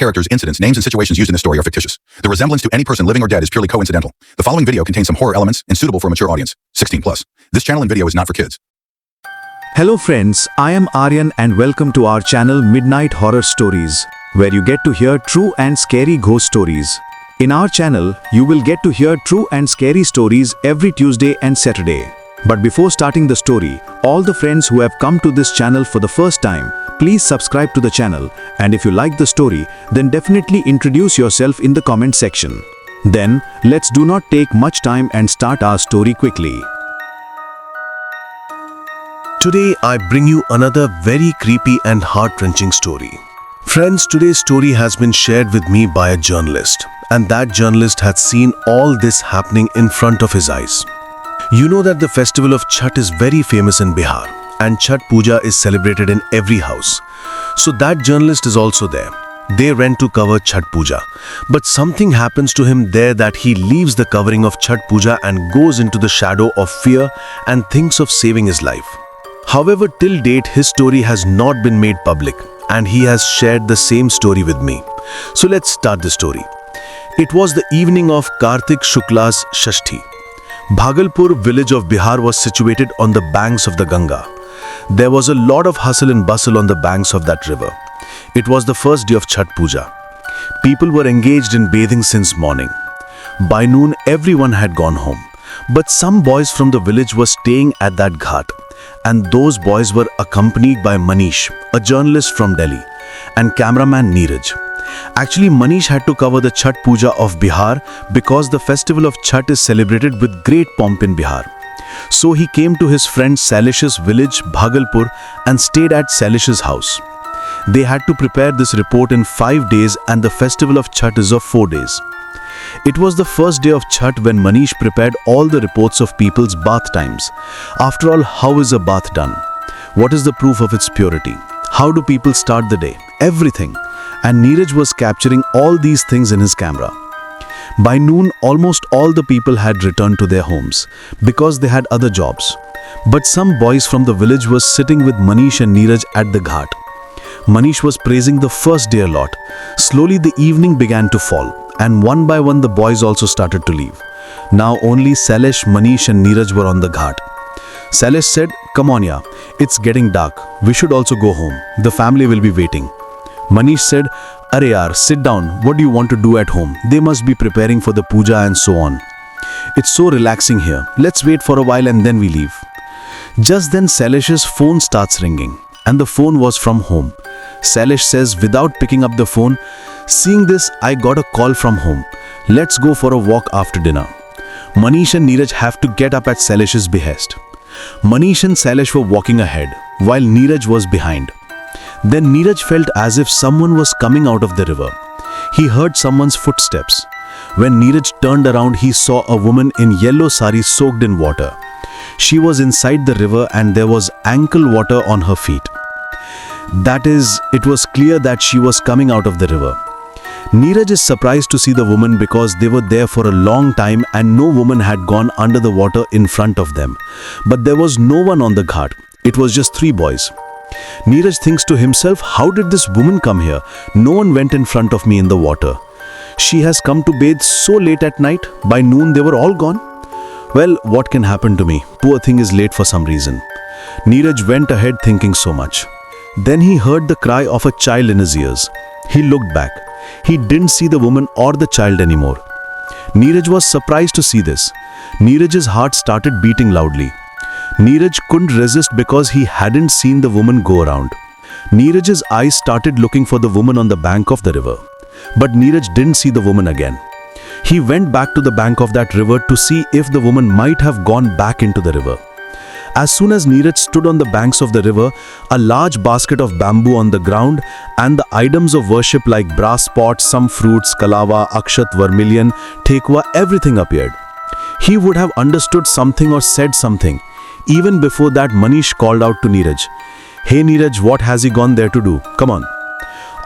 characters, incidents, names, and situations used in this story are fictitious. The resemblance to any person living or dead is purely coincidental. The following video contains some horror elements and suitable for a mature audience, 16+. This channel and video is not for kids. Hello friends, I am Aryan and welcome to our channel Midnight Horror Stories, where you get to hear true and scary ghost stories. In our channel, you will get to hear true and scary stories every Tuesday and Saturday. But before starting the story, all the friends who have come to this channel for the first time, please subscribe to the channel, and if you like the story, then definitely introduce yourself in the comment section. Then, let's do not take much time and start our story quickly. Today I bring you another very creepy and heart-wrenching story. Friends, today's story has been shared with me by a journalist, and that journalist had seen all this happening in front of his eyes. You know that the festival of Chhath is very famous in Bihar, and Chhath Puja is celebrated in every house. So that journalist is also there. They went to cover Chhath Puja, but something happens to him there that he leaves the covering of Chhath Puja and goes into the shadow of fear and thinks of saving his life. However, till date, his story has not been made public, and he has shared the same story with me. So let's start the story. It was the evening of Kartik Shukla's Shashti. Bhagalpur village of Bihar was situated on the banks of the Ganga. There was a lot of hustle and bustle on the banks of that river. It was the first day of Chhath Puja. People were engaged in bathing since morning. By noon, everyone had gone home. But some boys from the village were staying at that ghat. And those boys were accompanied by Manish, a journalist from Delhi, and cameraman Neeraj. Actually, Manish had to cover the Chhath Puja of Bihar because the festival of Chhath is celebrated with great pomp in Bihar. So he came to his friend Sailish's village, Bhagalpur, and stayed at Sailish's house. They had to prepare this report in 5 days, and the festival of Chhath is of 4 days. It was the first day of Chhath when Manish prepared all the reports of people's bath times. After all, how is a bath done? What is the proof of its purity? How do people start the day? Everything. And Neeraj was capturing all these things in his camera. By noon, almost all the people had returned to their homes because they had other jobs. But some boys from the village were sitting with Manish and Neeraj at the ghat. Manish was praising the first day a lot. Slowly the evening began to fall, and one by one the boys also started to leave. Now only Sailesh, Manish and Neeraj were on the ghat. Sailesh said, "Come on ya, it's getting dark. We should also go home. The family will be waiting." Manish said, "Arey yaar, sit down. What do you want to do at home? They must be preparing for the puja and so on. It's so relaxing here. Let's wait for a while and then we leave." Just then Sailesh's phone starts ringing, and the phone was from home. Sailesh says without picking up the phone, "Seeing this, I got a call from home. Let's go for a walk after dinner." Manish and Neeraj have to get up at Sailesh's behest. Manish and Sailesh were walking ahead, while Neeraj was behind. Then Neeraj felt as if someone was coming out of the river. He heard someone's footsteps. When Neeraj turned around, he saw a woman in yellow sari soaked in water. She was inside the river and there was ankle water on her feet. That is, it was clear that she was coming out of the river. Neeraj is surprised to see the woman because they were there for a long time and no woman had gone under the water in front of them. But there was no one on the ghat. It was just 3 boys. Neeraj thinks to himself, how did this woman come here? No one went in front of me in the water. She has come to bathe so late at night. By noon they were all gone. Well, what can happen to me? Poor thing is late for some reason. Neeraj went ahead thinking so much. Then he heard the cry of a child in his ears. He looked back. He didn't see the woman or the child anymore. Neeraj was surprised to see this. Neeraj's heart started beating loudly. Neeraj couldn't resist because he hadn't seen the woman go around. Neeraj's eyes started looking for the woman on the bank of the river. But Neeraj didn't see the woman again. He went back to the bank of that river to see if the woman might have gone back into the river. As soon as Neeraj stood on the banks of the river, a large basket of bamboo on the ground and the items of worship like brass pots, some fruits, kalawa, akshat, vermilion, thekwa, everything appeared. He would have understood something or said something. Even before that, Manish called out to Neeraj, "Hey Neeraj, what has he gone there to do? Come on."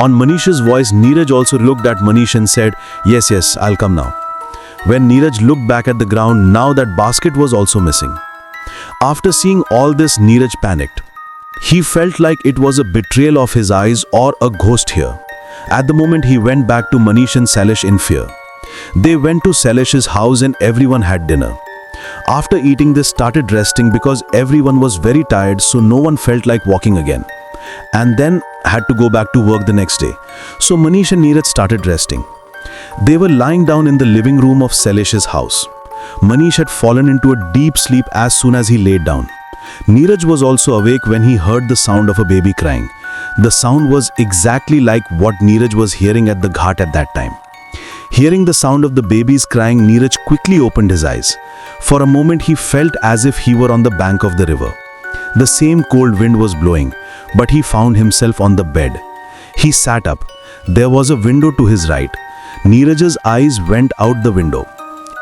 On Manish's voice, Neeraj also looked at Manish and said, Yes, I'll come now." When Neeraj looked back at the ground, now that basket was also missing. After seeing all this, Neeraj panicked. He felt like it was a betrayal of his eyes or a ghost here. At the moment, he went back to Manish and Sailesh in fear. They went to Sailesh's house and everyone had dinner. After eating, they started resting because everyone was very tired, so no one felt like walking again. And then had to go back to work the next day. So Manish and Neeraj started resting. They were lying down in the living room of Sailesh's house. Manish had fallen into a deep sleep as soon as he laid down. Neeraj was also awake when he heard the sound of a baby crying. The sound was exactly like what Neeraj was hearing at the ghat at that time. Hearing the sound of the babies crying, Neeraj quickly opened his eyes. For a moment, he felt as if he were on the bank of the river. The same cold wind was blowing, but he found himself on the bed. He sat up. There was a window to his right. Neeraj's eyes went out the window.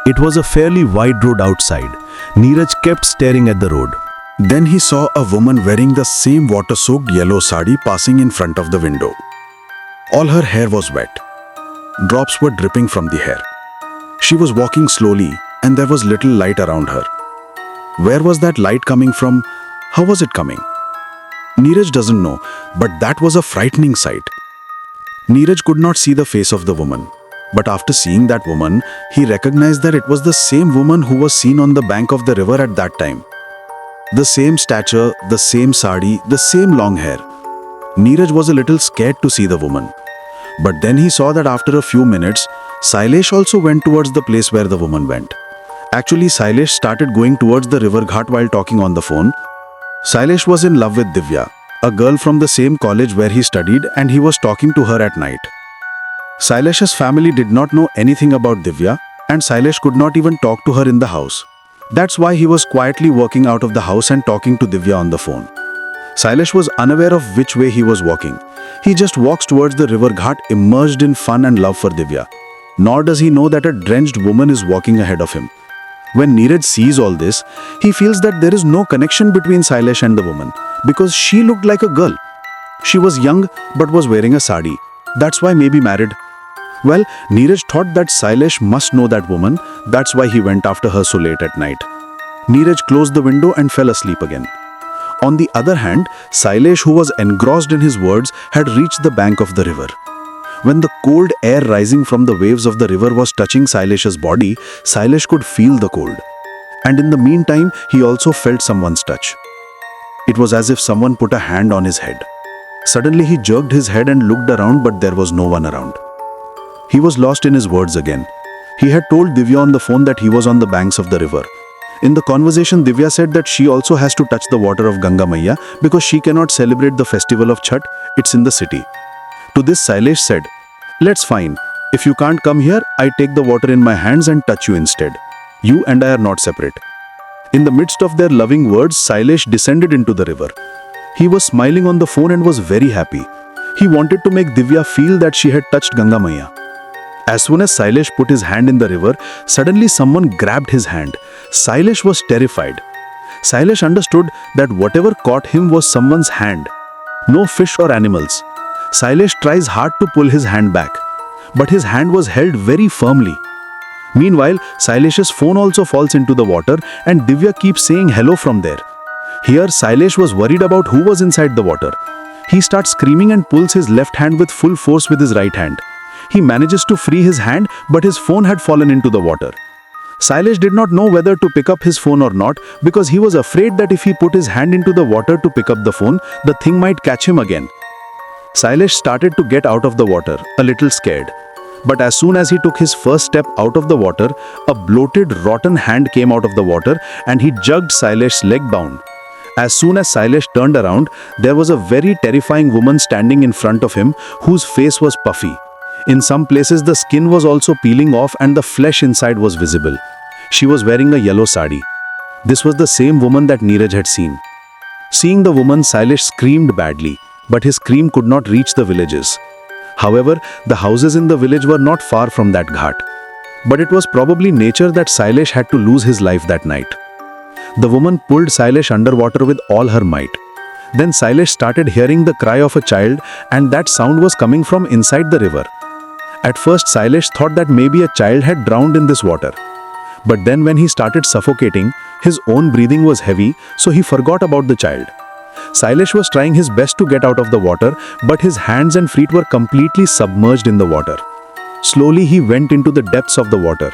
It was a fairly wide road outside. Neeraj kept staring at the road. Then he saw a woman wearing the same water-soaked yellow sari passing in front of the window. All her hair was wet. Drops were dripping from the hair. She was walking slowly and there was little light around her. Where was that light coming from? How was it coming? Neeraj doesn't know, but that was a frightening sight. Neeraj could not see the face of the woman. But after seeing that woman, he recognized that it was the same woman who was seen on the bank of the river at that time. The same stature, the same sari, the same long hair. Neeraj was a little scared to see the woman. But then he saw that after a few minutes, Sailesh also went towards the place where the woman went. Actually, Sailesh started going towards the river ghat while talking on the phone. Sailesh was in love with Divya, a girl from the same college where he studied, and he was talking to her at night. Sailesh's family did not know anything about Divya, and Sailesh could not even talk to her in the house. That's why he was quietly walking out of the house and talking to Divya on the phone. Sailesh was unaware of which way he was walking. He just walks towards the river ghat, immersed in fun and love for Divya. Nor does he know that a drenched woman is walking ahead of him. When Neeraj sees all this, he feels that there is no connection between Sailesh and the woman, because she looked like a girl. She was young but was wearing a sari. That's why maybe married. Well, Neeraj thought that Sailesh must know that woman. That's why he went after her so late at night. Neeraj closed the window and fell asleep again. On the other hand, Sailesh, who was engrossed in his words, had reached the bank of the river. When the cold air rising from the waves of the river was touching Sailesh's body, Sailesh could feel the cold. And in the meantime, he also felt someone's touch. It was as if someone put a hand on his head. Suddenly he jerked his head and looked around, but there was no one around. He was lost in his words again. He had told Divya on the phone that he was on the banks of the river. In the conversation, Divya said that she also has to touch the water of Ganga Maiya because she cannot celebrate the festival of Chhath. It's in the city. To this, Sailesh said, "Let's fine. If you can't come here, I take the water in my hands and touch you instead. You and I are not separate." In the midst of their loving words, Sailesh descended into the river. He was smiling on the phone and was very happy. He wanted to make Divya feel that she had touched Ganga Maiya. As soon as Sailesh put his hand in the river, suddenly someone grabbed his hand. Sailesh was terrified. Sailesh understood that whatever caught him was someone's hand. No fish or animals. Sailesh tries hard to pull his hand back, but his hand was held very firmly. Meanwhile, Sailesh's phone also falls into the water and Divya keeps saying hello from there. Here, Sailesh was worried about who was inside the water. He starts screaming and pulls his left hand with full force with his right hand. He manages to free his hand, but his phone had fallen into the water. Sailesh did not know whether to pick up his phone or not because he was afraid that if he put his hand into the water to pick up the phone, the thing might catch him again. Sailesh started to get out of the water, a little scared. But as soon as he took his first step out of the water, a bloated, rotten hand came out of the water and he jugged Sailesh's leg down. As soon as Sailesh turned around, there was a very terrifying woman standing in front of him whose face was puffy. In some places, the skin was also peeling off and the flesh inside was visible. She was wearing a yellow sari. This was the same woman that Neeraj had seen. Seeing the woman, Sailesh screamed badly, but his scream could not reach the villages. However, the houses in the village were not far from that ghat. But it was probably nature that Sailesh had to lose his life that night. The woman pulled Sailesh underwater with all her might. Then Sailesh started hearing the cry of a child, and that sound was coming from inside the river. At first, Sailesh thought that maybe a child had drowned in this water. But then when he started suffocating, his own breathing was heavy, so he forgot about the child. Sailesh was trying his best to get out of the water, but his hands and feet were completely submerged in the water. Slowly he went into the depths of the water.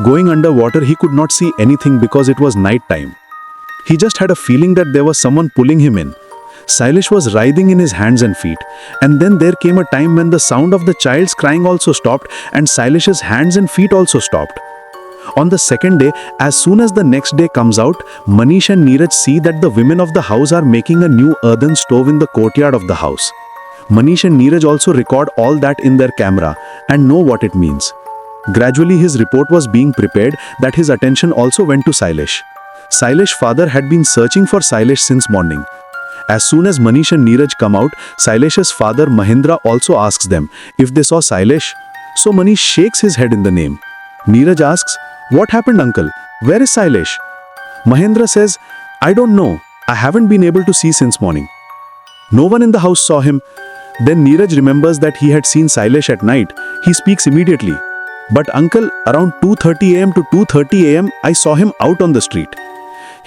Going underwater, he could not see anything because it was night time. He just had a feeling that there was someone pulling him in. Sailesh was writhing in his hands and feet, and then there came a time when the sound of the child's crying also stopped and Sailesh's hands and feet also stopped. On the second day, as soon as the next day comes out, Manish and Neeraj see that the women of the house are making a new earthen stove in the courtyard of the house. Manish and Neeraj also record all that in their camera and know what it means. Gradually his report was being prepared that his attention also went to Sailesh. Sailesh's father had been searching for Sailesh since morning. As soon as Manish and Neeraj come out, Sailesh's father Mahendra also asks them if they saw Sailesh. So Manish shakes his head in the name. Neeraj asks, "What happened, uncle? Where is Sailesh?" Mahendra says, "I don't know. I haven't been able to see since morning. No one in the house saw him." Then Neeraj remembers that he had seen Sailesh at night. He speaks immediately. "But uncle, around 2:30 am to 2:30 am, I saw him out on the street."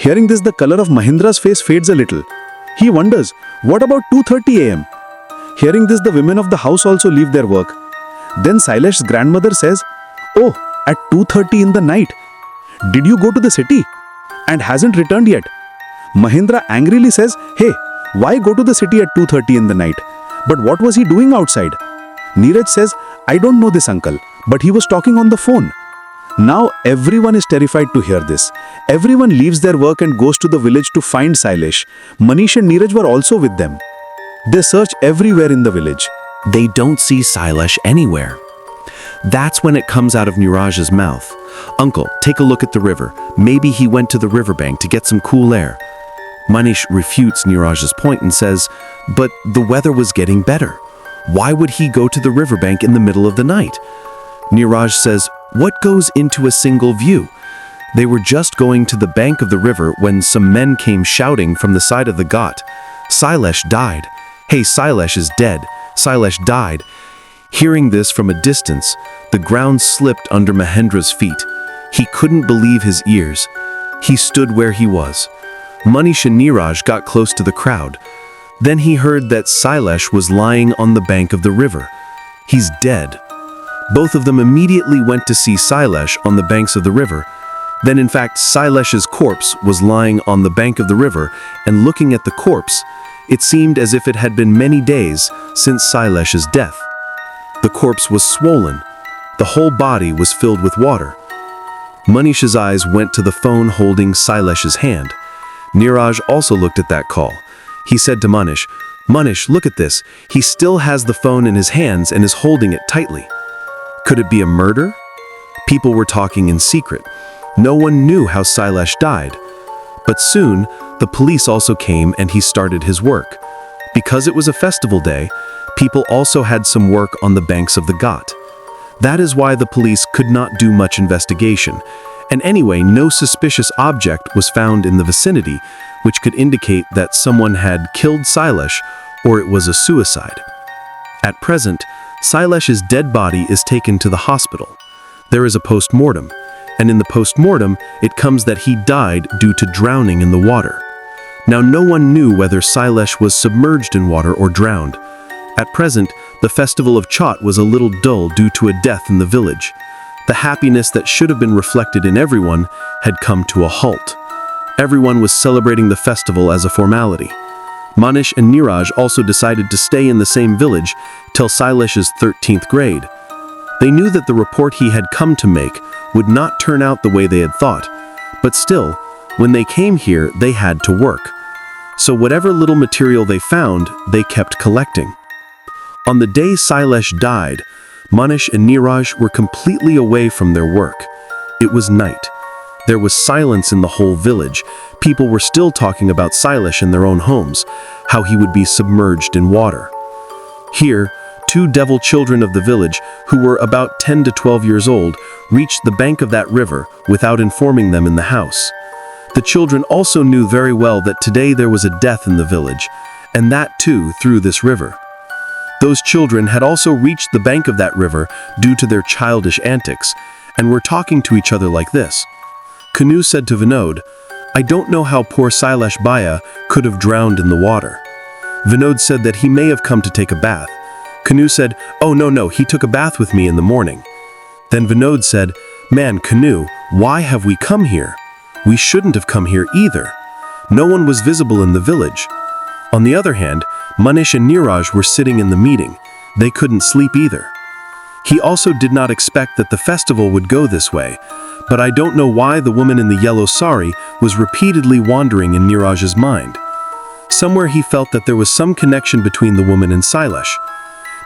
Hearing this, the color of Mahendra's face fades a little. He wonders, what about 2:30 am? Hearing this, the women of the house also leave their work. Then Sailesh's grandmother says, "Oh, at 2:30 in the night. Did you go to the city? And hasn't returned yet?" Mahendra angrily says, "Hey, why go to the city at 2:30 in the night? But what was he doing outside?" Neeraj says, "I don't know this uncle, but he was talking on the phone." Now everyone is terrified to hear this. Everyone leaves their work and goes to the village to find Sailesh. Manish and Neeraj were also with them. They search everywhere in the village. They don't see Sailesh anywhere. That's when it comes out of Neeraj's mouth. "Uncle, take a look at the river. Maybe he went to the riverbank to get some cool air." Manish refutes Neeraj's point and says, "But the weather was getting better. Why would he go to the riverbank in the middle of the night?" Neeraj says, "What goes into a single view? They were just going to the bank of the river when some men came shouting from the side of the ghat. Sailesh died. Hey, Sailesh is dead. Sailesh died." Hearing this from a distance, the ground slipped under Mahendra's feet. He couldn't believe his ears. He stood where he was. Manish and Neeraj got close to the crowd. Then he heard that Sailesh was lying on the bank of the river. He's dead. Both of them immediately went to see Sailesh on the banks of the river. Then in fact, Sailesh's corpse was lying on the bank of the river, and looking at the corpse, it seemed as if it had been many days since Sailesh's death. The corpse was swollen. The whole body was filled with water. Manish's eyes went to the phone holding Sailesh's hand. Neeraj also looked at that call. He said to Manish, "Manish, look at this. He still has the phone in his hands and is holding it tightly. Could it be a murder?" People were talking in secret. No one knew how Sailesh died. But soon, the police also came and he started his work. Because it was a festival day, people also had some work on the banks of the ghat. That is why the police could not do much investigation. And anyway, no suspicious object was found in the vicinity, which could indicate that someone had killed Sailesh or it was a suicide. At present, Sailesh's dead body is taken to the hospital. There is a post-mortem, and in the post-mortem, it comes that he died due to drowning in the water. Now no one knew whether Sailesh was submerged in water or drowned. At present, the festival of Chhath was a little dull due to a death in the village. The happiness that should have been reflected in everyone had come to a halt. Everyone was celebrating the festival as a formality. Manish and Neeraj also decided to stay in the same village till Sailesh's 13th grade. They knew that the report he had come to make would not turn out the way they had thought, but still, when they came here, they had to work. So whatever little material they found, they kept collecting. On the day Sailesh died, Manish and Neeraj were completely away from their work. It was night. There was silence in the whole village. People were still talking about Sailesh in their own homes, how he would be submerged in water. Here, two devil children of the village, who were about 10 to 12 years old, reached the bank of that river without informing them in the house. The children also knew very well that today there was a death in the village, and that too through this river. Those children had also reached the bank of that river due to their childish antics, and were talking to each other like this. Kanu said to Vinod, I don't know how poor Sailesh Baya could have drowned in the water. Vinod said that he may have come to take a bath. Kanu said, oh no, he took a bath with me in the morning. Then Vinod said, man, Kanu, why have we come here? We shouldn't have come here either. No one was visible in the village. On the other hand, Manish and Niraj were sitting in the meeting. They couldn't sleep either. He also did not expect that the festival would go this way, but I don't know why the woman in the yellow sari was repeatedly wandering in Niraj's mind. Somewhere he felt that there was some connection between the woman and Sailesh.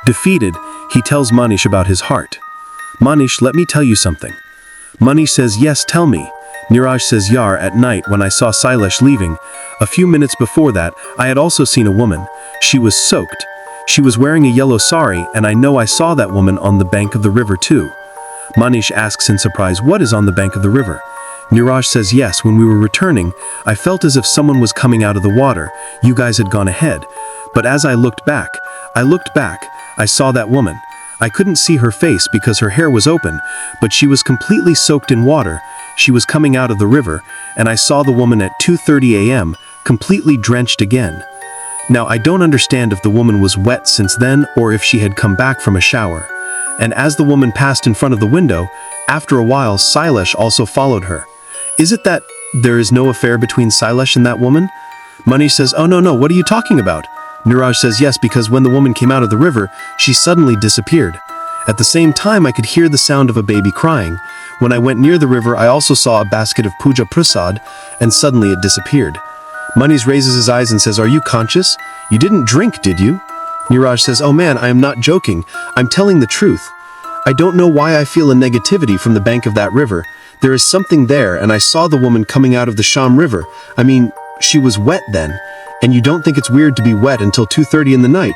Defeated, he tells Manish about his heart. Manish, let me tell you something. Manish says, yes, tell me. Niraj says, Yar, at night when I saw Sailesh leaving, a few minutes before that, I had also seen a woman. She was soaked. She was wearing a yellow sari, and I know I saw that woman on the bank of the river too. Manish asks in surprise, what is on the bank of the river? Niraj says, yes, when we were returning, I felt as if someone was coming out of the water. You guys had gone ahead. But as I looked back, I saw that woman. I couldn't see her face because her hair was open, but she was completely soaked in water. She was coming out of the river, and I saw the woman at 2:30 a.m., completely drenched again. Now, I don't understand if the woman was wet since then or if she had come back from a shower. And as the woman passed in front of the window, after a while, Sailesh also followed her. Is it that there is no affair between Sailesh and that woman? Manish says, oh no, what are you talking about? Niraj says, yes, because when the woman came out of the river, she suddenly disappeared. At the same time, I could hear the sound of a baby crying. When I went near the river, I also saw a basket of puja prasad, and suddenly it disappeared. Manish raises his eyes and says, are you conscious? You didn't drink, did you? Niraj says, oh man, I am not joking. I'm telling the truth. I don't know why I feel a negativity from the bank of that river. There is something there, and I saw the woman coming out of the Sham River. I mean, she was wet then. And you don't think it's weird to be wet until 2:30 in the night.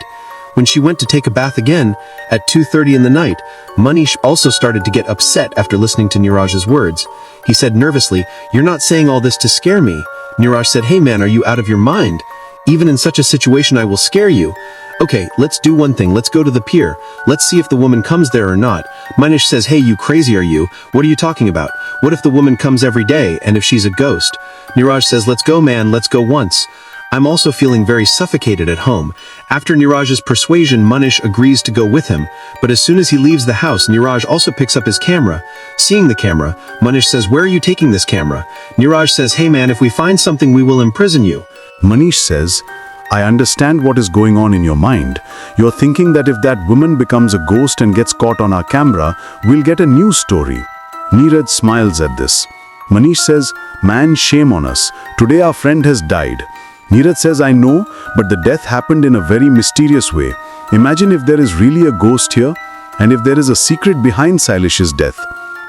When she went to take a bath again, at 2:30 in the night, Manish also started to get upset after listening to Niraj's words. He said nervously, you're not saying all this to scare me. Niraj said, hey man, are you out of your mind? Even in such a situation I will scare you. Okay, let's do one thing, let's go to the pier. Let's see if the woman comes there or not. Manish says, hey, you crazy are you? What are you talking about? What if the woman comes every day and if she's a ghost? Niraj says, let's go man, let's go once. I'm also feeling very suffocated at home. After Niraj's persuasion, Manish agrees to go with him, but as soon as he leaves the house, Niraj also picks up his camera. Seeing the camera, Manish says, where are you taking this camera? Niraj says, hey man, if we find something, we will imprison you. Manish says, I understand what is going on in your mind. You're thinking that if that woman becomes a ghost and gets caught on our camera, we'll get a news story. Neeraj smiles at this. Manish says, man, shame on us. Today our friend has died. Neeraj says, I know, but the death happened in a very mysterious way. Imagine if there is really a ghost here, and if there is a secret behind Sailesh's death.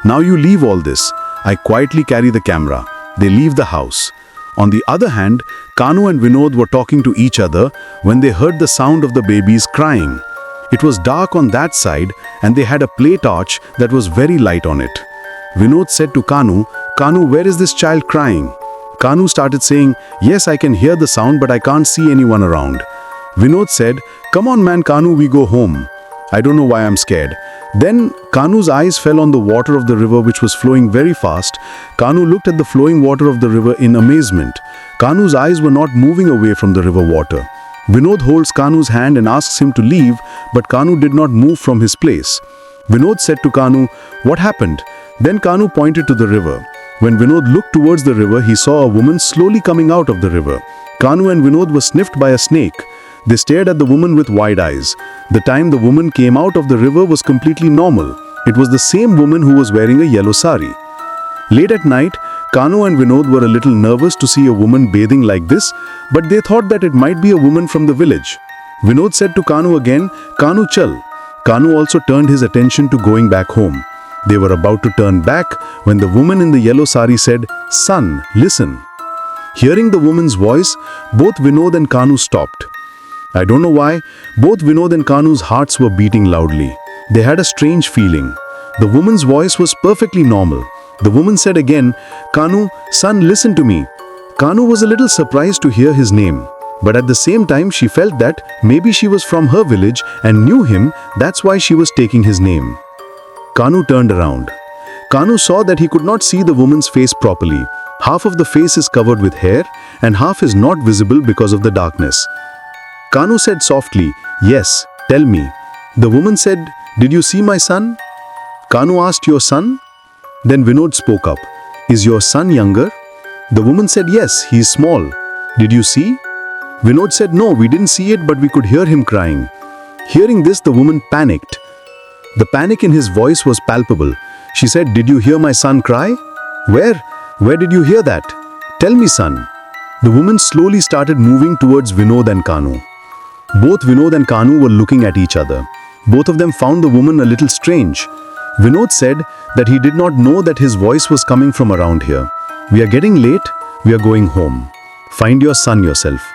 Now you leave all this. I quietly carry the camera. They leave the house. On the other hand, Kanu and Vinod were talking to each other when they heard the sound of the babies crying. It was dark on that side, and they had a play torch that was very light on it. Vinod said to Kanu, Kanu, where is this child crying? Kanu started saying, yes, I can hear the sound, but I can't see anyone around. Vinod said, come on man, Kanu, we go home. I don't know why I'm scared. Then Kanu's eyes fell on the water of the river which was flowing very fast. Kanu looked at the flowing water of the river in amazement. Kanu's eyes were not moving away from the river water. Vinod holds Kanu's hand and asks him to leave, but Kanu did not move from his place. Vinod said to Kanu, what happened? Then Kanu pointed to the river. When Vinod looked towards the river, he saw a woman slowly coming out of the river. Kanu and Vinod were sniffed by a snake. They stared at the woman with wide eyes. The time the woman came out of the river was completely normal. It was the same woman who was wearing a yellow sari. Late at night, Kanu and Vinod were a little nervous to see a woman bathing like this, but they thought that it might be a woman from the village. Vinod said to Kanu again, Kanu chal. Kanu also turned his attention to going back home. They were about to turn back when the woman in the yellow sari said, son, listen. Hearing the woman's voice, both Vinod and Kanu stopped. I don't know why, both Vinod and Kanu's hearts were beating loudly. They had a strange feeling. The woman's voice was perfectly normal. The woman said again, Kanu, son, listen to me. Kanu was a little surprised to hear his name. But at the same time, she felt that maybe she was from her village and knew him, that's why she was taking his name. Kanu turned around. Kanu saw that he could not see the woman's face properly. Half of the face is covered with hair and half is not visible because of the darkness. Kanu said softly, "Yes, tell me." The woman said, "Did you see my son?" Kanu asked, "Your son?" Then Vinod spoke up, "Is your son younger?" The woman said, "Yes, he is small. Did you see?" Vinod said, "No, we didn't see it, but we could hear him crying." Hearing this, the woman panicked. The panic in his voice was palpable. She said, "Did you hear my son cry?" Where? Where did you hear that? Tell me, son." The woman slowly started moving towards Vinod and Kanu. Both Vinod and Kanu were looking at each other. Both of them found the woman a little strange. Vinod said that he did not know that his voice was coming from around here. "We are getting late. We are going home. Find your son yourself."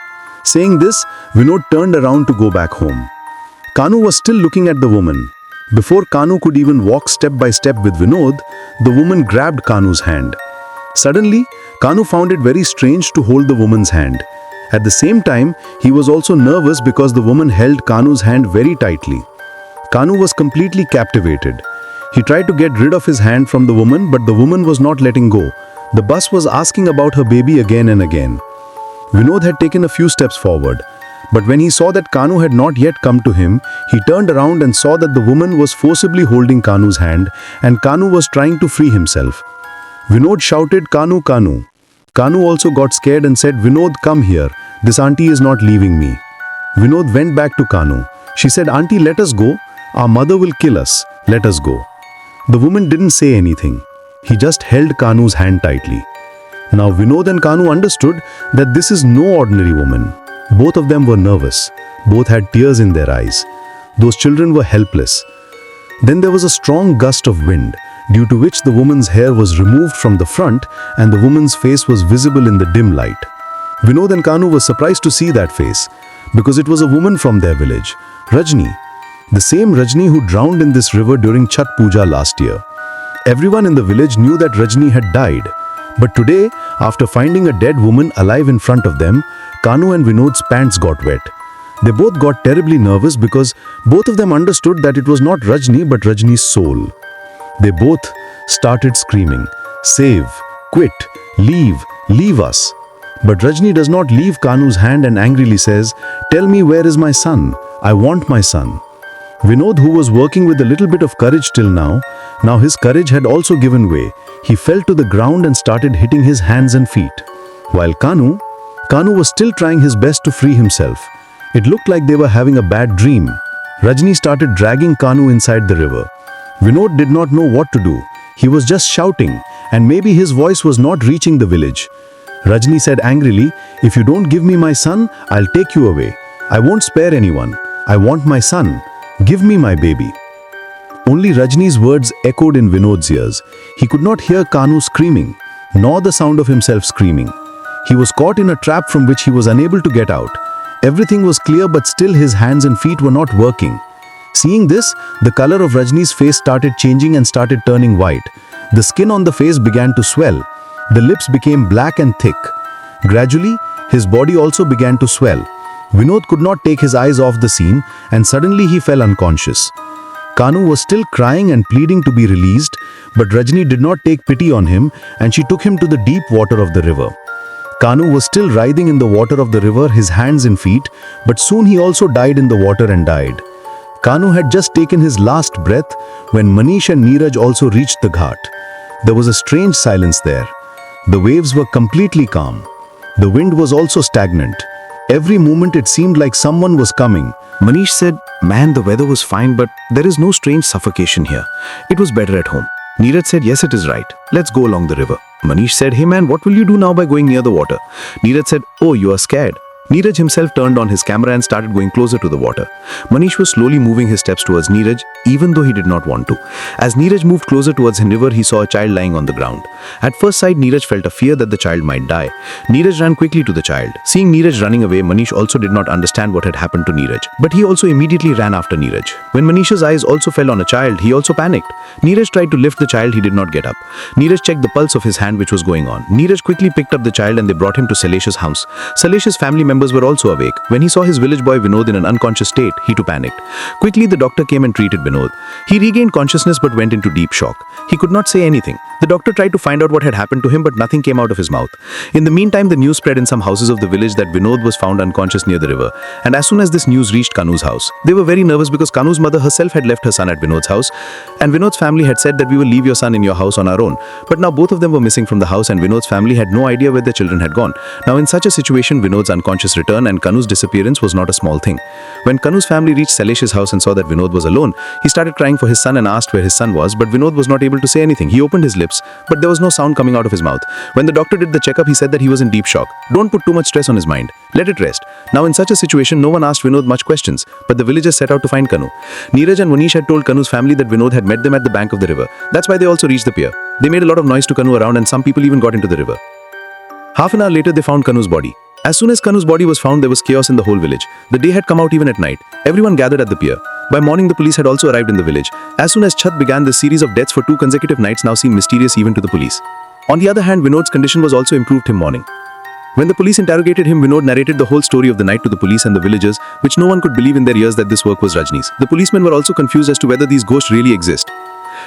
Saying this, Vinod turned around to go back home. Kanu was still looking at the woman. Before Kanu could even walk step by step with Vinod, the woman grabbed Kanu's hand. Suddenly, Kanu found it very strange to hold the woman's hand. At the same time, he was also nervous because the woman held Kanu's hand very tightly. Kanu was completely captivated. He tried to get rid of his hand from the woman, but the woman was not letting go. The bus was asking about her baby again and again. Vinod had taken a few steps forward. But when he saw that Kanu had not yet come to him, he turned around and saw that the woman was forcibly holding Kanu's hand and Kanu was trying to free himself. Vinod shouted, "Kanu, Kanu." Kanu also got scared and said, "Vinod, come here. This auntie is not leaving me." Vinod went back to Kanu. She said, "Auntie, let us go. Our mother will kill us. Let us go." The woman didn't say anything. He just held Kanu's hand tightly. Now Vinod and Kanu understood that this is no ordinary woman. Both of them were nervous. Both had tears in their eyes. Those children were helpless. Then there was a strong gust of wind, due to which the woman's hair was removed from the front and the woman's face was visible in the dim light. Vinod and Kanu were surprised to see that face, because it was a woman from their village, Rajni. The same Rajni who drowned in this river during Chhath Puja last year. Everyone in the village knew that Rajni had died. But today, after finding a dead woman alive in front of them, Kanu and Vinod's pants got wet. They both got terribly nervous because both of them understood that it was not Rajni but Rajni's soul. They both started screaming, "Save, quit, leave us." But Rajni does not leave Kanu's hand and angrily says, "Tell me, where is my son? I want my son." Vinod, who was working with a little bit of courage till now his courage had also given way. He fell to the ground and started hitting his hands and feet. While Kanu was still trying his best to free himself. It looked like they were having a bad dream. Rajni started dragging Kanu inside the river. Vinod did not know what to do. He was just shouting, and maybe his voice was not reaching the village. Rajni said angrily, "If you don't give me my son, I'll take you away. I won't spare anyone. I want my son. Give me my baby." Only Rajni's words echoed in Vinod's ears. He could not hear Kanu screaming, nor the sound of himself screaming. He was caught in a trap from which he was unable to get out. Everything was clear, but still his hands and feet were not working. Seeing this, the color of Rajni's face started changing and started turning white. The skin on the face began to swell. The lips became black and thick. Gradually, his body also began to swell. Vinod could not take his eyes off the scene, and suddenly he fell unconscious. Kanu was still crying and pleading to be released, but Rajni did not take pity on him and she took him to the deep water of the river. Kanu was still writhing in the water of the river, his hands and feet, but soon he also died in the water and died. Kanu had just taken his last breath when Manish and Neeraj also reached the ghat. There was a strange silence there. The waves were completely calm. The wind was also stagnant. Every moment it seemed like someone was coming. Manish said, "Man, the weather was fine, but there is no strange suffocation here. It was better at home." Neeraj said, "Yes, it is right. Let's go along the river." Manish said, "Hey man, what will you do now by going near the water?" Neeraj said, "Oh, you are scared." Neeraj himself turned on his camera and started going closer to the water. Manish was slowly moving his steps towards Neeraj, even though he did not want to. As Neeraj moved closer towards the river, he saw a child lying on the ground. At first sight, Neeraj felt a fear that the child might die. Neeraj ran quickly to the child. Seeing Neeraj running away, Manish also did not understand what had happened to Neeraj. But he also immediately ran after Neeraj. When Manish's eyes also fell on a child, he also panicked. Neeraj tried to lift the child, he did not get up. Neeraj checked the pulse of his hand which was going on. Neeraj quickly picked up the child and they brought him to Salesh's house. Salesh's family members were also awake. When he saw his village boy Vinod in an unconscious state, he too panicked. Quickly, the doctor came and treated Vinod. He regained consciousness but went into deep shock. He could not say anything. The doctor tried to find out what had happened to him, but nothing came out of his mouth. In the meantime, the news spread in some houses of the village that Vinod was found unconscious near the river. And as soon as this news reached Kanu's house, they were very nervous because Kanu's mother herself had left her son at Vinod's house, and Vinod's family had said that we will leave your son in your house on our own. But now both of them were missing from the house, and Vinod's family had no idea where their children had gone. Now in such a situation, Vinod's unconscious return and Kanu's disappearance was not a small thing. When Kanu's family reached Sailesh's house and saw that Vinod was alone, he started crying for his son and asked where his son was, but Vinod was not able to say anything. He opened his lips, but there was no sound coming out of his mouth. When the doctor did the checkup, he said that he was in deep shock. Don't put too much stress on his mind. Let it rest. Now in such a situation, no one asked Vinod much questions, but the villagers set out to find Kanu. Neeraj and Manish had told Kanu's family that Vinod had met them at the bank of the river. That's why they also reached the pier. They made a lot of noise to Kanu around, and some people even got into the river. Half an hour later, they found Kanu's body. As soon as Kanu's body was found, there was chaos in the whole village. The day had come out even at night. Everyone gathered at the pier. By morning, the police had also arrived in the village. As soon as Chhath began, this series of deaths for 2 consecutive nights now seemed mysterious even to the police. On the other hand, Vinod's condition was also improved till morning. When the police interrogated him, Vinod narrated the whole story of the night to the police and the villagers, which no one could believe in their ears that this work was Rajni's. The policemen were also confused as to whether these ghosts really exist.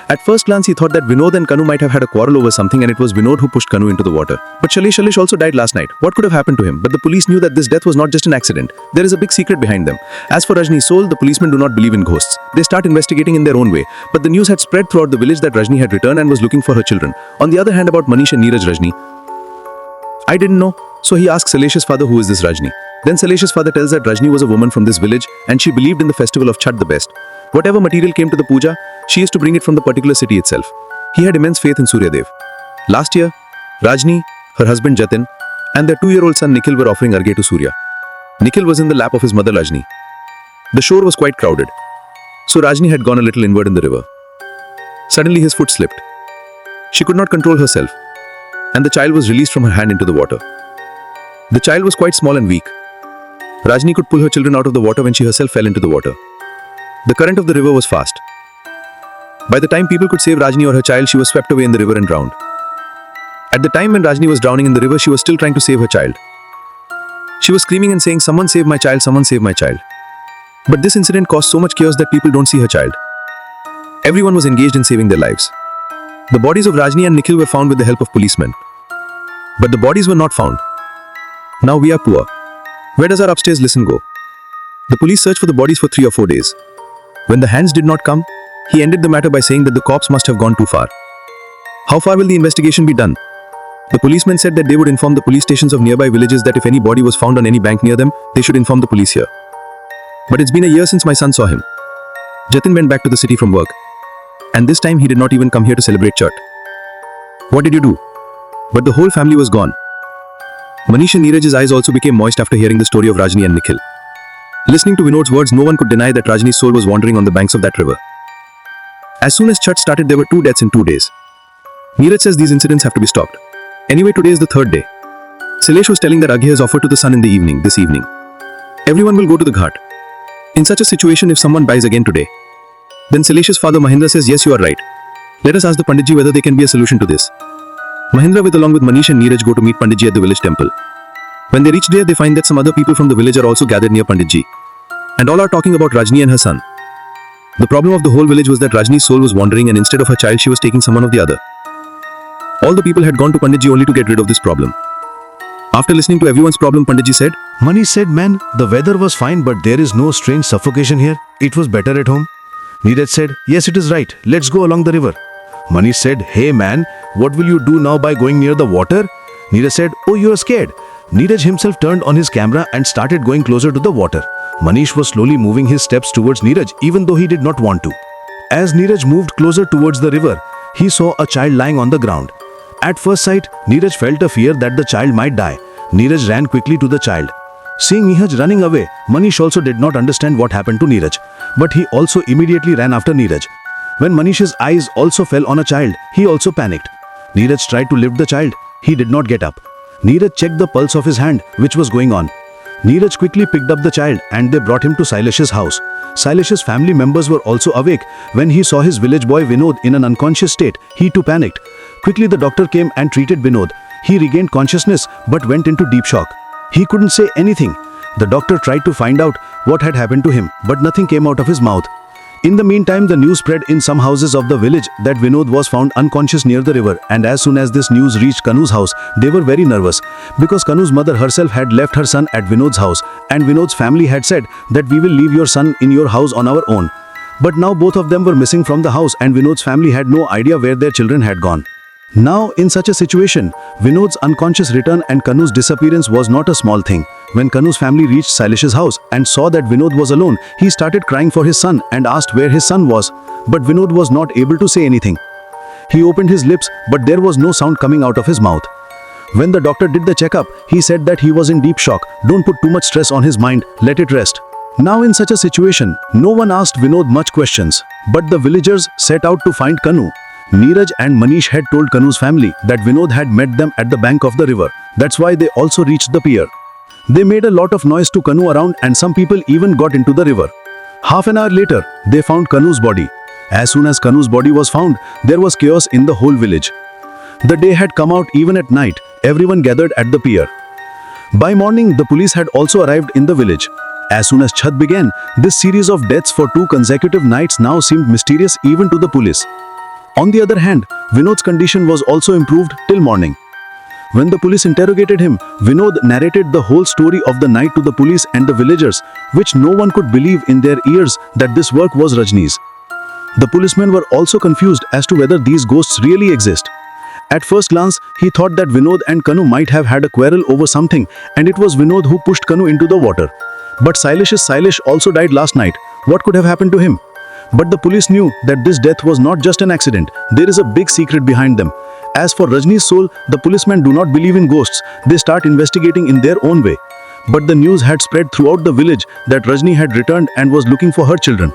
At first glance, he thought that Vinod and Kanu might have had a quarrel over something, and it was Vinod who pushed Kanu into the water. But Shailesh also died last night. What could have happened to him? But the police knew that this death was not just an accident. There is a big secret behind them. As for Rajni's soul, the policemen do not believe in ghosts. They start investigating in their own way. But the news had spread throughout the village that Rajni had returned and was looking for her children. On the other hand, about Manish and Neeraj, Rajni, I didn't know. So he asks Sailesh's father, who is this Rajni? Then Sailesh's father tells that Rajni was a woman from this village and she believed in the festival of Chhath the best. Whatever material came to the puja, she used to bring it from the particular city itself. He had immense faith in Suryadev. Last year, Rajni, her husband Jatin, and their 2-year-old son Nikhil were offering Arghe to Surya. Nikhil was in the lap of his mother Rajni. The shore was quite crowded, so Rajni had gone a little inward in the river. Suddenly his foot slipped. She could not control herself, and the child was released from her hand into the water. The child was quite small and weak. Rajni could pull her children out of the water when she herself fell into the water. The current of the river was fast. By the time people could save Rajni or her child, she was swept away in the river and drowned. At the time when Rajni was drowning in the river, she was still trying to save her child. She was screaming and saying, "Someone save my child, someone save my child." But this incident caused so much chaos that people don't see her child. Everyone was engaged in saving their lives. The bodies of Rajni and Nikhil were found with the help of policemen. But the bodies were not found. Now we are poor. Where does our upstairs listen go? The police searched for the bodies for 3 or 4 days. When the hands did not come, he ended the matter by saying that the corpse must have gone too far. How far will the investigation be done? The policemen said that they would inform the police stations of nearby villages that if any body was found on any bank near them, they should inform the police here. But it's been a year since my son saw him. Jatin went back to the city from work. And this time he did not even come here to celebrate Chhath. What did you do? But the whole family was gone. Manish and Neeraj's eyes also became moist after hearing the story of Rajni and Nikhil. Listening to Vinod's words, no one could deny that Rajni's soul was wandering on the banks of that river. As soon as Chhath started, there were 2 deaths in 2 days. Neeraj says these incidents have to be stopped. Anyway, today is the 3rd day. Sailesh was telling that Arghe is offered to the sun in the evening, this evening. Everyone will go to the ghat. In such a situation, if someone dies again today, then Sailesh's father Mahendra says, "Yes, you are right. Let us ask the Panditji whether there can be a solution to this." Mahendra along with Manish and Neeraj go to meet Panditji at the village temple. When they reach there, they find that some other people from the village are also gathered near Panditji. And all are talking about Rajni and her son. The problem of the whole village was that Rajni's soul was wandering, and instead of her child, she was taking someone of the other. All the people had gone to Panditji only to get rid of this problem. After listening to everyone's problem, Panditji said, Manish said, "Man, the weather was fine, but there is no strange suffocation here. It was better at home." Neeraj said, "Yes, it is right. Let's go along the river." Manish said, "Hey man, what will you do now by going near the water?" Neeraj said, "Oh, you are scared." Neeraj himself turned on his camera and started going closer to the water. Manish was slowly moving his steps towards Neeraj, even though he did not want to. As Neeraj moved closer towards the river, he saw a child lying on the ground. At first sight, Neeraj felt a fear that the child might die. Neeraj ran quickly to the child. Seeing Neeraj running away, Manish also did not understand what happened to Neeraj, but he also immediately ran after Neeraj. When Manish's eyes also fell on a child, he also panicked. Neeraj tried to lift the child. He did not get up. Neeraj checked the pulse of his hand, which was going on. Neeraj quickly picked up the child and they brought him to Sailesh's house. Sailesh's family members were also awake. When he saw his village boy Vinod in an unconscious state, he too panicked. Quickly the doctor came and treated Vinod. He regained consciousness but went into deep shock. He couldn't say anything. The doctor tried to find out what had happened to him, but nothing came out of his mouth. In the meantime, the news spread in some houses of the village that Vinod was found unconscious near the river, and as soon as this news reached Kanu's house, they were very nervous because Kanu's mother herself had left her son at Vinod's house, and Vinod's family had said that we will leave your son in your house on our own. But now both of them were missing from the house, and Vinod's family had no idea where their children had gone. Now, in such a situation, Vinod's unconscious return and Kanu's disappearance was not a small thing. When Kanu's family reached Sailish's house and saw that Vinod was alone, he started crying for his son and asked where his son was. But Vinod was not able to say anything. He opened his lips, but there was no sound coming out of his mouth. When the doctor did the checkup, he said that he was in deep shock. Don't put too much stress on his mind, let it rest. Now in such a situation, no one asked Vinod much questions, but the villagers set out to find Kanu. Neeraj and Manish had told Kanu's family that Vinod had met them at the bank of the river. That's why they also reached the pier. They made a lot of noise to Kanu around, and some people even got into the river. Half an hour later, they found Kanu's body. As soon as Kanu's body was found, there was chaos in the whole village. The day had come out even at night. Everyone gathered at the pier. By morning, the police had also arrived in the village. As soon as Chhath began, this series of deaths for 2 consecutive nights now seemed mysterious even to the police. On the other hand, Vinod's condition was also improved till morning. When the police interrogated him, Vinod narrated the whole story of the night to the police and the villagers, which no one could believe in their ears that this work was Rajni's. The policemen were also confused as to whether these ghosts really exist. At first glance, he thought that Vinod and Kanu might have had a quarrel over something, and it was Vinod who pushed Kanu into the water. But Sailish also died last night. What could have happened to him? But the police knew that this death was not just an accident. There is a big secret behind them. As for Rajni's soul, the policemen do not believe in ghosts. They start investigating in their own way. But the news had spread throughout the village that Rajni had returned and was looking for her children.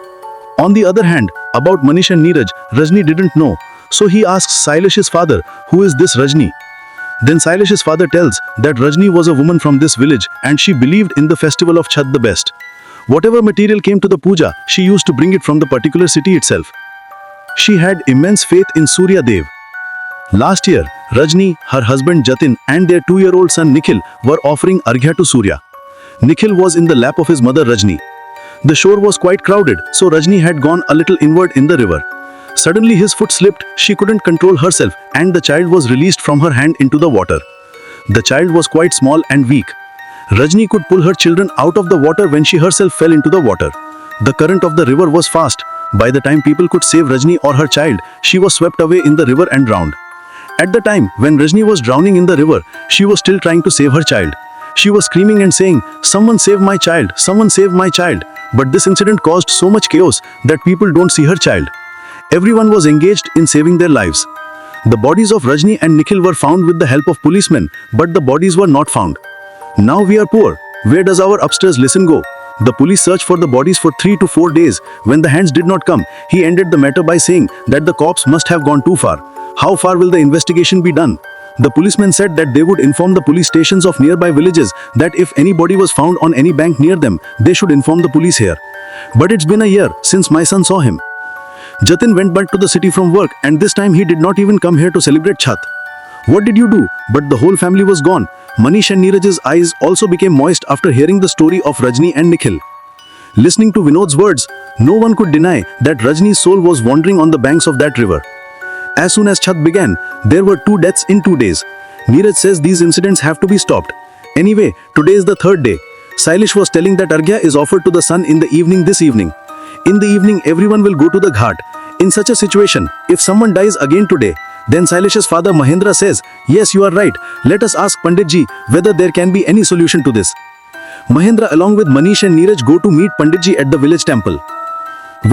On the other hand, about Manish and Neeraj, Rajni didn't know. So he asks Sailish's father, who is this Rajni? Then Sailish's father tells that Rajni was a woman from this village and she believed in the festival of Chhath the best. Whatever material came to the puja, she used to bring it from the particular city itself. She had immense faith in Surya Dev. Last year, Rajni, her husband Jatin and their 2-year-old son Nikhil were offering Arghya to Surya. Nikhil was in the lap of his mother Rajni. The shore was quite crowded, so Rajni had gone a little inward in the river. Suddenly his foot slipped, she couldn't control herself and the child was released from her hand into the water. The child was quite small and weak. Rajni could pull her children out of the water when she herself fell into the water. The current of the river was fast. By the time people could save Rajni or her child, she was swept away in the river and drowned. At the time when Rajni was drowning in the river, she was still trying to save her child. She was screaming and saying, "Someone save my child, someone save my child." But this incident caused so much chaos that people don't see her child. Everyone was engaged in saving their lives. The bodies of Rajni and Nikhil were found with the help of policemen, but the bodies were not found. Now we are poor. Where does our upstairs listen go? The police searched for the bodies for 3 to 4 days. When the hands did not come, he ended the matter by saying that the corpse must have gone too far. How far will the investigation be done? The policemen said that they would inform the police stations of nearby villages that if any body was found on any bank near them, they should inform the police here. But it's been a year since my son saw him. Jatin went back to the city from work and this time he did not even come here to celebrate Chhath. What did you do? But the whole family was gone. Manish and Neeraj's eyes also became moist after hearing the story of Rajni and Nikhil. Listening to Vinod's words, no one could deny that Rajni's soul was wandering on the banks of that river. As soon as Chhath began, there were 2 deaths in 2 days. Neeraj says these incidents have to be stopped. Anyway, today is the 3rd day. Sailish was telling that Arghya is offered to the sun in the evening this evening. In the evening, everyone will go to the ghat. In such a situation, if someone dies again today, then Sailish's father Mahendra says, "Yes, you are right. Let us ask Pandit Ji whether there can be any solution to this." Mahendra along with Manish and Neeraj go to meet Pandit Ji at the village temple.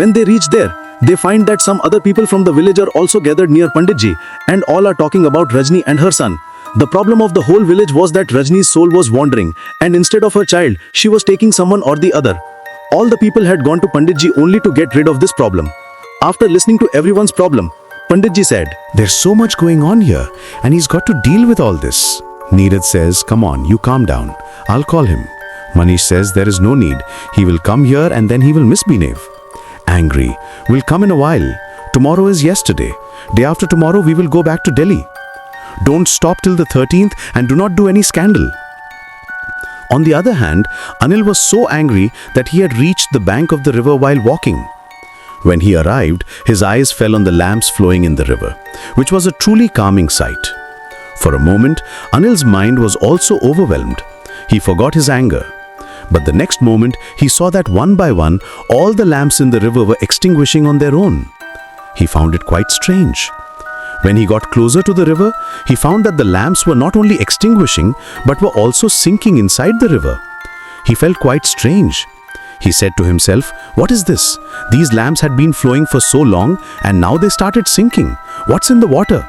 When they reach there, they find that some other people from the village are also gathered near Pandit Ji and all are talking about Rajni and her son. The problem of the whole village was that Rajni's soul was wandering and instead of her child, she was taking someone or the other. All the people had gone to Pandit Ji only to get rid of this problem. After listening to everyone's problem, Pandit Ji said, "There's so much going on here and he's got to deal with all this." Neeraj says, "Come on, you calm down. I'll call him." Manish says there is no need. He will come here and then he will misbehave. Angry, "We'll come in a while. Tomorrow is yesterday. Day after tomorrow we will go back to Delhi. Don't stop till the 13th and do not do any scandal." On the other hand, Anil was so angry that he had reached the bank of the river while walking. When he arrived, his eyes fell on the lamps flowing in the river, which was a truly calming sight. For a moment, Anil's mind was also overwhelmed. He forgot his anger. But the next moment, he saw that one by one, all the lamps in the river were extinguishing on their own. He found it quite strange. When he got closer to the river, he found that the lamps were not only extinguishing, but were also sinking inside the river. He felt quite strange. He said to himself, "What is this? These lamps had been flowing for so long and now they started sinking. What's in the water?"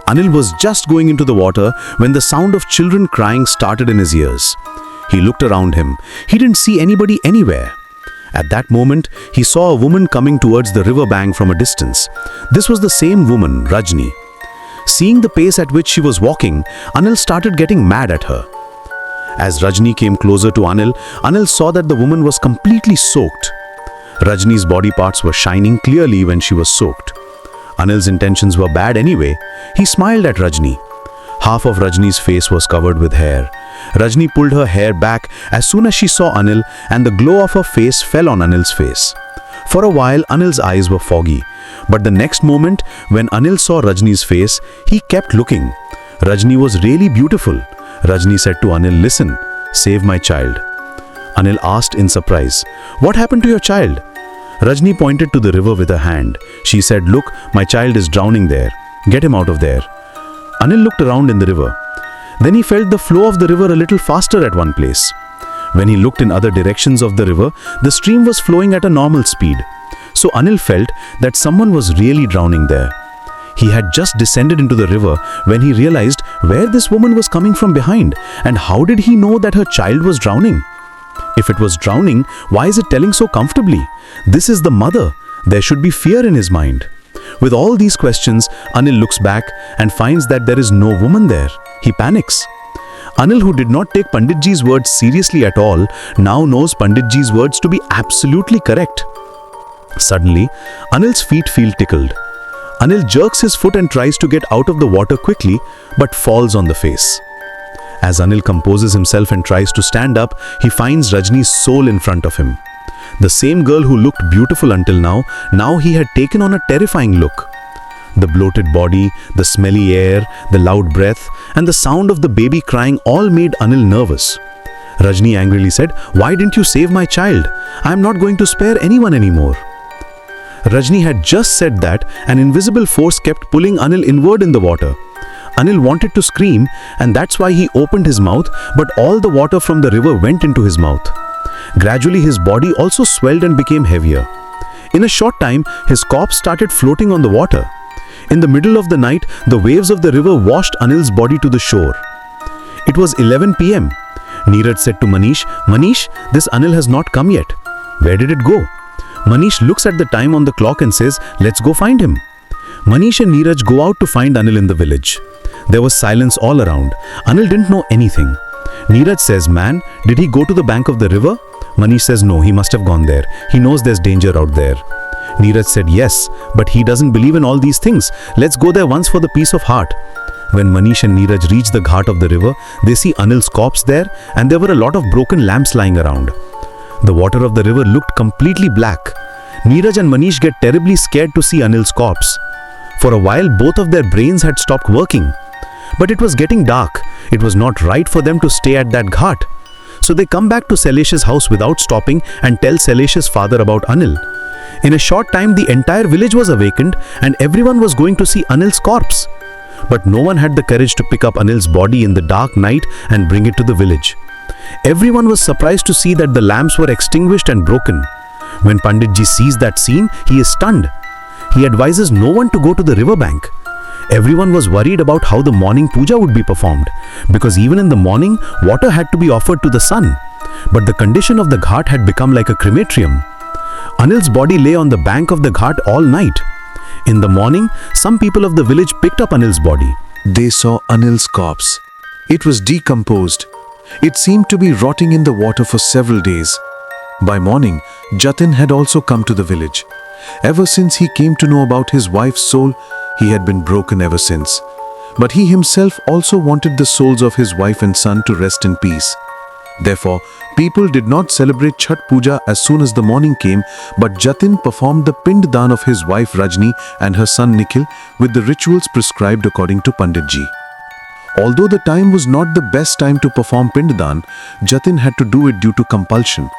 Anil was just going into the water when the sound of children crying started in his ears. He looked around him. He didn't see anybody anywhere. At that moment, he saw a woman coming towards the river bank from a distance. This was the same woman, Rajni. Seeing the pace at which she was walking, Anil started getting mad at her. As Rajni came closer to Anil, Anil saw that the woman was completely soaked. Rajni's body parts were shining clearly when she was soaked. Anil's intentions were bad anyway. He smiled at Rajni. Half of Rajni's face was covered with hair. Rajni pulled her hair back as soon as she saw Anil, and the glow of her face fell on Anil's face. For a while, Anil's eyes were foggy. But the next moment, when Anil saw Rajni's face, he kept looking. Rajni was really beautiful. Rajni said to Anil, "Listen, save my child." Anil asked in surprise, "What happened to your child?" Rajni pointed to the river with her hand. She said, "Look, my child is drowning there. Get him out of there." Anil looked around in the river. Then he felt the flow of the river a little faster at one place. When he looked in other directions of the river, the stream was flowing at a normal speed. So Anil felt that someone was really drowning there. He had just descended into the river when he realized where this woman was coming from behind, and how did he know that her child was drowning? If it was drowning, why is it telling so comfortably? This is the mother. There should be fear in his mind. With all these questions, Anil looks back and finds that there is no woman there. He panics. Anil, who did not take Panditji's words seriously at all, now knows Panditji's words to be absolutely correct. Suddenly, Anil's feet feel tickled. Anil jerks his foot and tries to get out of the water quickly, but falls on the face. As Anil composes himself and tries to stand up, he finds Rajni's soul in front of him. The same girl who looked beautiful until now he had taken on a terrifying look. The bloated body, the smelly air, the loud breath, and the sound of the baby crying all made Anil nervous. Rajni angrily said, "Why didn't you save my child? I am not going to spare anyone anymore." Rajni had just said that an invisible force kept pulling Anil inward in the water. Anil wanted to scream, and that's why he opened his mouth, but all the water from the river went into his mouth. Gradually, his body also swelled and became heavier. In a short time, his corpse started floating on the water. In the middle of the night, the waves of the river washed Anil's body to the shore. It was 11 p.m. Neeraj said to Manish, "Manish, this Anil has not come yet. Where did it go?" Manish looks at the time on the clock and says, "Let's go find him." Manish and Neeraj go out to find Anil in the village. There was silence all around. Anil didn't know anything. Neeraj says, "Man, did he go to the bank of the river?" Manish says, "No, he must have gone there. He knows there's danger out there." Neeraj said, "Yes, but he doesn't believe in all these things. Let's go there once for the peace of heart." When Manish and Neeraj reach the ghat of the river, they see Anil's corpse there, and there were a lot of broken lamps lying around. The water of the river looked completely black. Neeraj and Manish get terribly scared to see Anil's corpse. For a while, both of their brains had stopped working. But it was getting dark. It was not right for them to stay at that ghat. So they come back to Sailesh's house without stopping and tell Sailesh's father about Anil. In a short time, the entire village was awakened and everyone was going to see Anil's corpse. But no one had the courage to pick up Anil's body in the dark night and bring it to the village. Everyone was surprised to see that the lamps were extinguished and broken. When Panditji sees that scene, he is stunned. He advises no one to go to the river bank. Everyone was worried about how the morning puja would be performed, because even in the morning, water had to be offered to the sun. But the condition of the ghat had become like a crematorium. Anil's body lay on the bank of the ghat all night. In the morning, some people of the village picked up Anil's body. They saw Anil's corpse. It was decomposed. It seemed to be rotting in the water for several days. By morning, Jatin had also come to the village. Ever since he came to know about his wife's soul, he had been broken ever since. But he himself also wanted the souls of his wife and son to rest in peace. Therefore, people did not celebrate Chhath Puja as soon as the morning came, but Jatin performed the Pind Dan of his wife Rajni and her son Nikhil with the rituals prescribed according to Pandit Ji. Although the time was not the best time to perform Pind Dan, Jatin had to do it due to compulsion.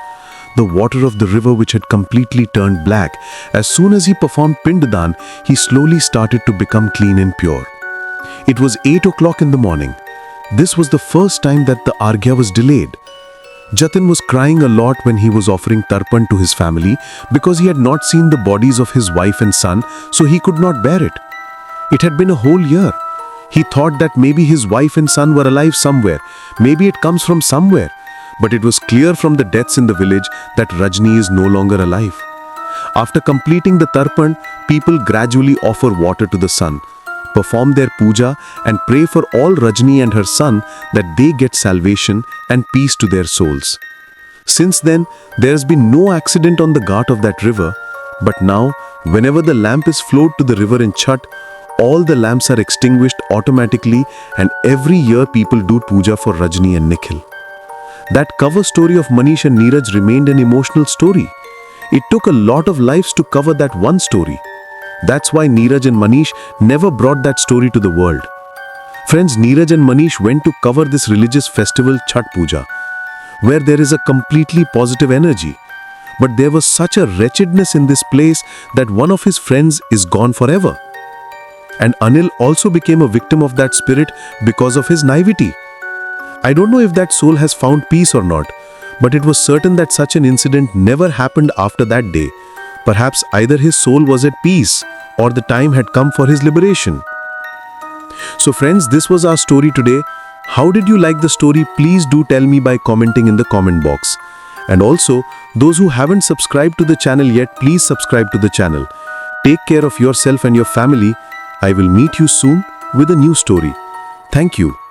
The water of the river, which had completely turned black, as soon as he performed Pind Dan, he slowly started to become clean and pure. It was 8 o'clock in the morning. This was the first time that the Arghya was delayed. Jatin was crying a lot when he was offering tarpan to his family because he had not seen the bodies of his wife and son, so he could not bear it. It had been a whole year. He thought that maybe his wife and son were alive somewhere, maybe it comes from somewhere. But it was clear from the deaths in the village that Rajni is no longer alive. After completing the tarpan, people gradually offer water to the sun, perform their puja and pray for all Rajni and her son that they get salvation and peace to their souls. Since then, there has been no accident on the ghat of that river, but now, whenever the lamp is flowed to the river in Chhath, all the lamps are extinguished automatically and every year people do puja for Rajni and Nikhil. That cover story of Manish and Neeraj remained an emotional story. It took a lot of lives to cover that one story. That's why Neeraj and Manish never brought that story to the world. Friends, Neeraj and Manish went to cover this religious festival Chhath Puja, where there is a completely positive energy. But there was such a wretchedness in this place that one of his friends is gone forever. And Anil also became a victim of that spirit because of his naivety. I don't know if that soul has found peace or not, but it was certain that such an incident never happened after that day. Perhaps either his soul was at peace or the time had come for his liberation. So friends, this was our story today. How did you like the story? Please do tell me by commenting in the comment box. And also, those who haven't subscribed to the channel yet, please subscribe to the channel. Take care of yourself and your family. I will meet you soon with a new story. Thank you.